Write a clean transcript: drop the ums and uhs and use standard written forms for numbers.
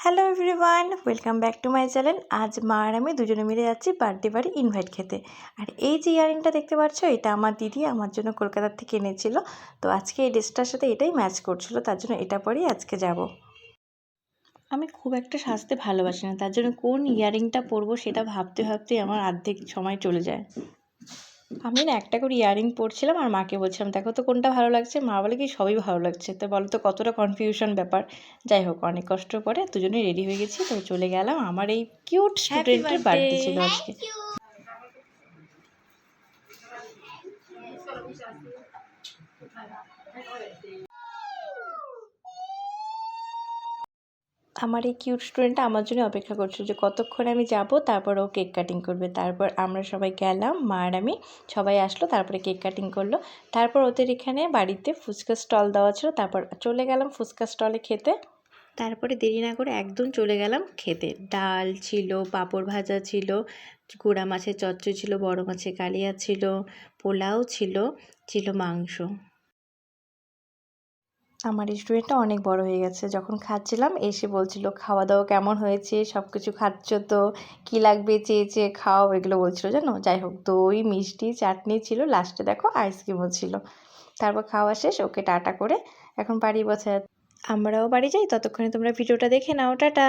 Hello everyone, welcome back to my channel. আজ মা আর আমি দুজনে মিলে যাচ্ছি বার্থডে বাড়ি ইনভাইট খেতে। আর এই যে ইয়ারিংটা দেখতে পাচ্ছ, এটা আমার দিদি আমার জন্য কলকাতার থেকে এনেছিল। তো আজকে এই ড্রেসটার সাথে এটাই ম্যাচ করছিল, তার জন্য এটা পরেই আজকে যাব। আমি খুব একটা সাজতে ভালোবাসি না, তার জন্য কোন ইয়ারিংটা পরবো সেটা ভাবতে ভাবতেই আমার অর্ধেক সময় চলে যায়। আমি না একটা করে ইয়ারিং পরছিলাম আর মাকে বলছিলাম, দেখো তো কোনটা ভালো লাগছে। মা বলে কি সবই ভালো লাগছে। তো বলো তো কতটা কনফিউশন ব্যাপার। যাই হোক, অনেক কষ্ট করে দুজনেই রেডি হয়ে গেছি। তো চলে গেলাম। আমার এই কিউট স্টুডেন্টের বার্থডে ছিল আজকে। আমার এই কিউট স্টুডেন্টটা আমার জন্য অপেক্ষা করছিল যে কতক্ষণে আমি যাব, তারপর ও কেক কাটিং করবে। তারপর আমরা সবাই গেলাম, মা আর আমি। সবাই আসলো, তারপরে কেক কাটিং করলো। তারপর ওদের এখানে বাড়িতে ফুচকা স্টল দেওয়া ছিল, তারপর চলে গেলাম ফুচকা স্টলে খেতে। তারপরে দেরি না করে একদম চলে গেলাম খেতে। ডাল ছিল, পাঁপড় ভাজা ছিল, গুঁড়া মাছের চচ্চড়ি ছিল, বড় মাছের কালিয়া ছিল, পোলাও ছিল, ছিল মাংস। আমার রেস্টুরেন্টটা অনেক বড় হয়ে গেছে। যখন খাচ্ছিলাম এসে বলছিল, খাওয়া দাওয়া কেমন হয়েছে, সব কিছু খাচ্ছ তো, কী লাগবে চেয়ে চেয়ে খাও, এগুলো বলছিল জানো। যাই হোক, দই মিষ্টি চাটনি ছিল, লাস্টে দেখো আইসক্রিমও ছিল। তারপর খাওয়া শেষ, ওকে টাটা করে এখন বাড়ি বসে। আমরাও বাড়ি যাই, ততক্ষণে তোমরা ভিডিওটা দেখে নাও। টাটা।